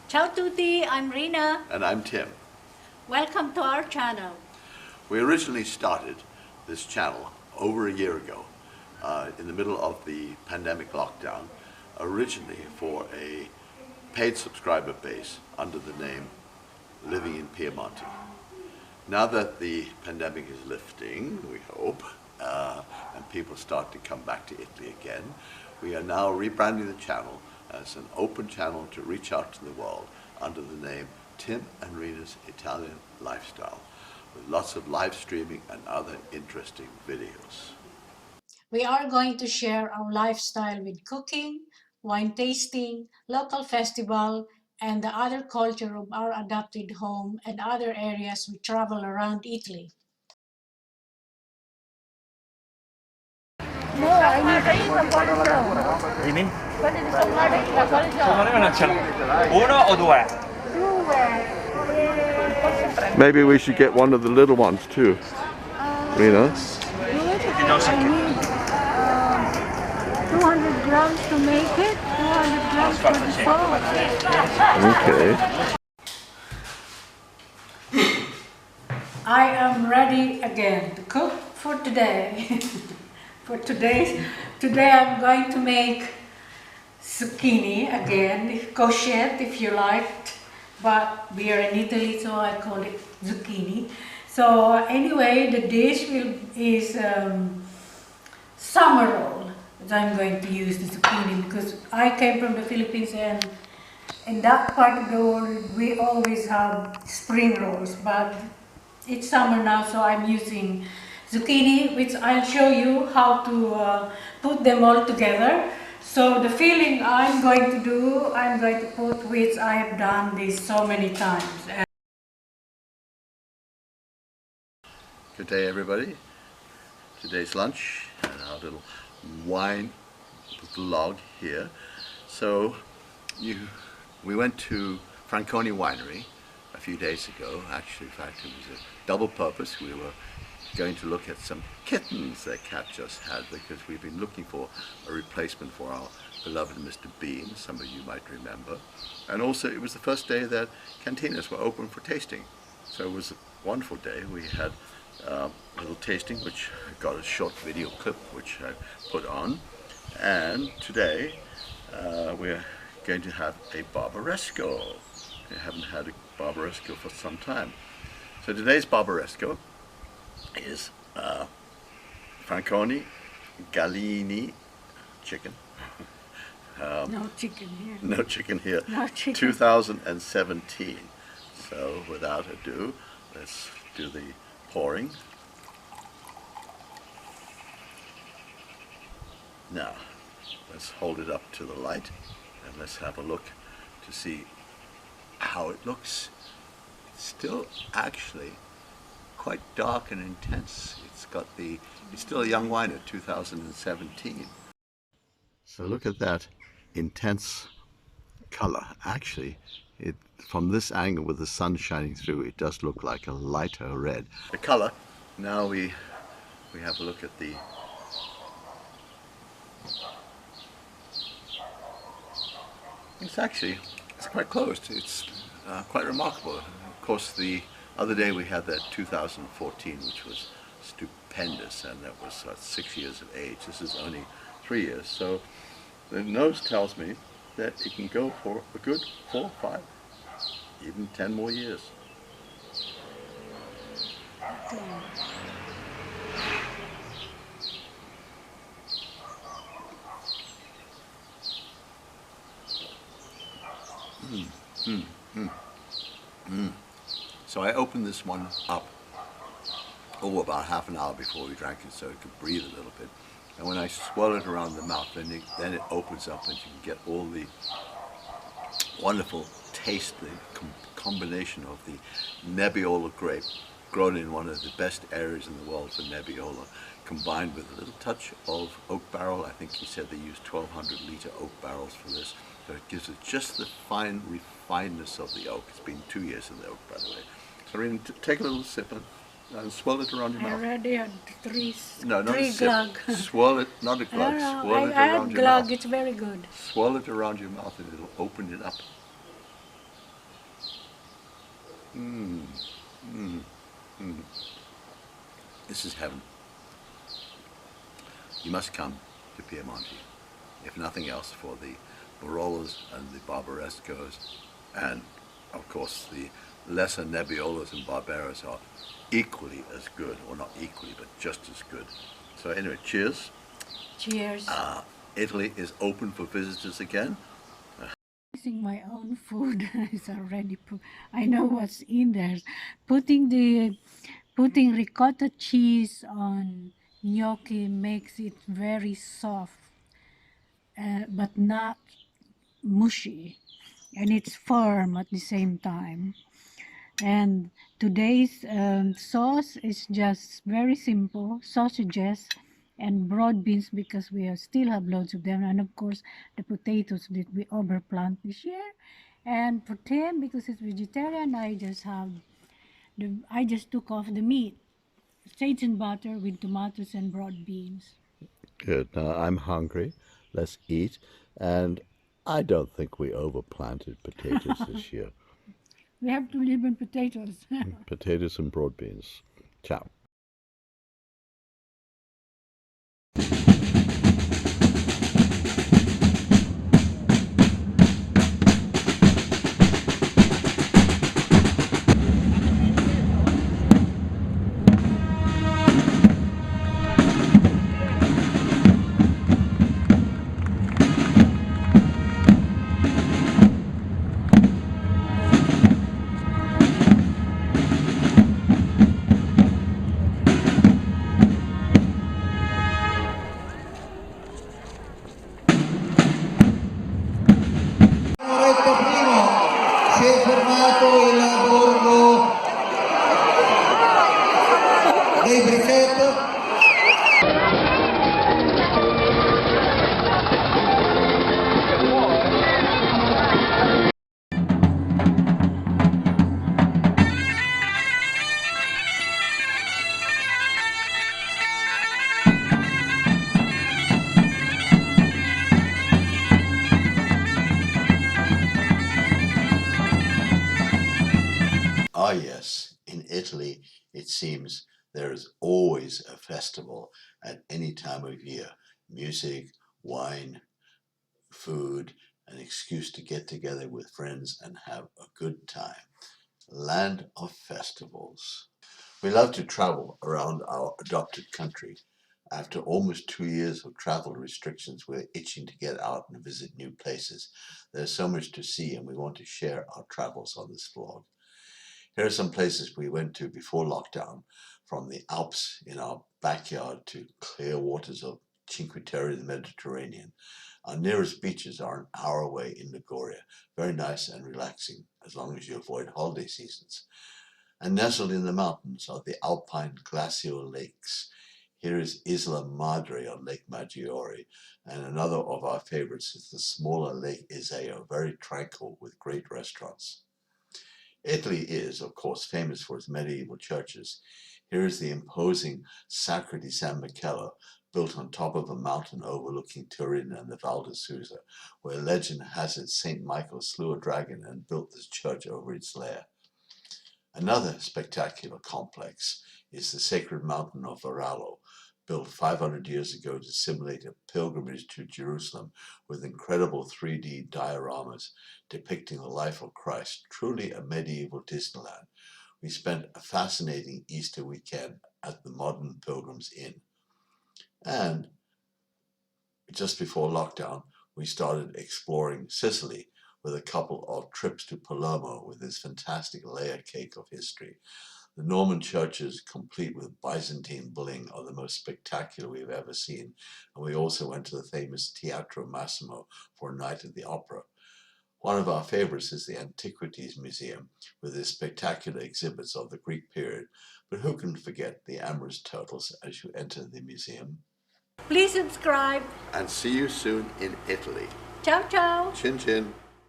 Ciao tutti, I'm Rina. And I'm Tim. Welcome to our channel. We originally started this channel over a year ago in the middle of the pandemic lockdown, originally for a paid subscriber base under the name Living in Piedmont. Now that the pandemic is lifting, we hope, and people start to come back to Italy again, we are now rebranding the channel as an open channel to reach out to the world under the name Tim and Rina's Italian Lifestyle, with lots of live streaming and other interesting videos. We are going to share our lifestyle with cooking, wine tasting, local festival, and the other culture of our adopted home and other areas we travel around Italy. Dimmi? Secondo me non ce l'ho. Uno o due? Maybe we should get one of the little ones too, Rina. No zucchini. 200 grams to make it, 200 grams for the sauce. Okay. I am ready again to cook for today. Today I'm going to make zucchini again, courgette if you liked, but we are in Italy so I call it zucchini. So anyway, the dish is summer roll. I'm going to use the zucchini because I came from the Philippines and in that part of the world we always have spring rolls, but it's summer now, so I'm using zucchini, which I'll show you how to put them all together. So the filling I'm going to put, which I have done this so many times. Good day, everybody. Today's lunch and our little wine vlog here. So we went to Franconi Winery a few days ago. Actually, in fact, it was a double purpose. We were going to look at some kittens that Cat just had because we've been looking for a replacement for our beloved Mr. Bean, some of you might remember. And also it was the first day that cantinas were open for tasting. So it was a wonderful day. We had a little tasting, which got a short video clip, which I put on. And today we're going to have a barbaresco. We haven't had a barbaresco for some time. So today's barbaresco is Franconi Gallini chicken. No chicken here. No chicken here. No chicken. 2017. So without ado, let's do the pouring. Now, let's hold it up to the light and let's have a look to see how it looks. It's still actually quite dark and intense. It's still a young wine at 2017. So look at that intense color. Actually, from this angle with the sun shining through, it does look like a lighter red. The color, now we have a look at the it's quite close. It's quite remarkable. Of course, the other day we had that 2014, which was stupendous, and that was 6 years of age. This is only 3 years, so the nose tells me that it can go for a good 4, 5, even 10 more years. So I opened this one up about half an hour before we drank it so it could breathe a little bit. And when I swirl it around the mouth, then it opens up and you can get all the wonderful taste, the combination of the Nebbiolo grape, grown in one of the best areas in the world for Nebbiolo, combined with a little touch of oak barrel. I think he said they used 1,200 litre oak barrels for this. So it gives it just the fine refinedness of the oak. It's been 2 years in the oak, by the way. So Rina, take a little sip and swirl it around your mouth. I already had three glug. Swirl it, not a glug. No, swirl it I around had your glug. mouth. It's very good. Swirl it around your mouth and it'll open it up. This is heaven. You must come to Piedmont, if nothing else, for the Barollas and the Barbarescos, and of course the lesser Nebbiolas and Barberas are equally as good, or not equally, but just as good. So anyway, cheers. Cheers. Italy is open for visitors again. Using my own food is already. I know what's in there. Putting ricotta cheese on gnocchi makes it very soft, but not mushy, and it's firm at the same time. And today's sauce is just very simple: sausages and broad beans, because we still have loads of them, and of course the potatoes that we overplant this year. And for Tim, because it's vegetarian, I just took off the meat, sage and butter with tomatoes and broad beans. Good. Now I'm hungry. Let's eat. And I don't think we overplanted potatoes this year. We have to live on potatoes. Potatoes and broad beans. Ciao. Si è fermato il borgo dei briquet. Ah, yes, in Italy, it seems there is always a festival at any time of year. Music, wine, food, an excuse to get together with friends and have a good time. Land of festivals. We love to travel around our adopted country. After almost 2 years of travel restrictions, we're itching to get out and visit new places. There's so much to see, and we want to share our travels on this vlog. Here are some places we went to before lockdown, from the Alps in our backyard to clear waters of Cinque Terre, the Mediterranean. Our nearest beaches are an hour away in Liguria, very nice and relaxing, as long as you avoid holiday seasons. And nestled in the mountains are the alpine glacial lakes. Here is Isla Madre on Lake Maggiore, and another of our favorites is the smaller Lake Iseo, very tranquil with great restaurants. Italy is, of course, famous for its medieval churches. Here is the imposing Sacra di San Michele, built on top of a mountain overlooking Turin and the Val di Susa, where legend has it St. Michael slew a dragon and built this church over its lair. Another spectacular complex is the sacred mountain of Varallo, built 500 years ago to simulate a pilgrimage to Jerusalem with incredible 3D dioramas depicting the life of Christ, truly a medieval Disneyland. We spent a fascinating Easter weekend at the Modern Pilgrims Inn. And just before lockdown, we started exploring Sicily with a couple of trips to Palermo with this fantastic layer cake of history. The Norman churches, complete with Byzantine bling, are the most spectacular we've ever seen, and we also went to the famous Teatro Massimo for a night at the opera. One of our favorites is the Antiquities Museum, with its spectacular exhibits of the Greek period, but who can forget the amorous turtles as you enter the museum? Please subscribe. And see you soon in Italy. Ciao, ciao. Chin chin.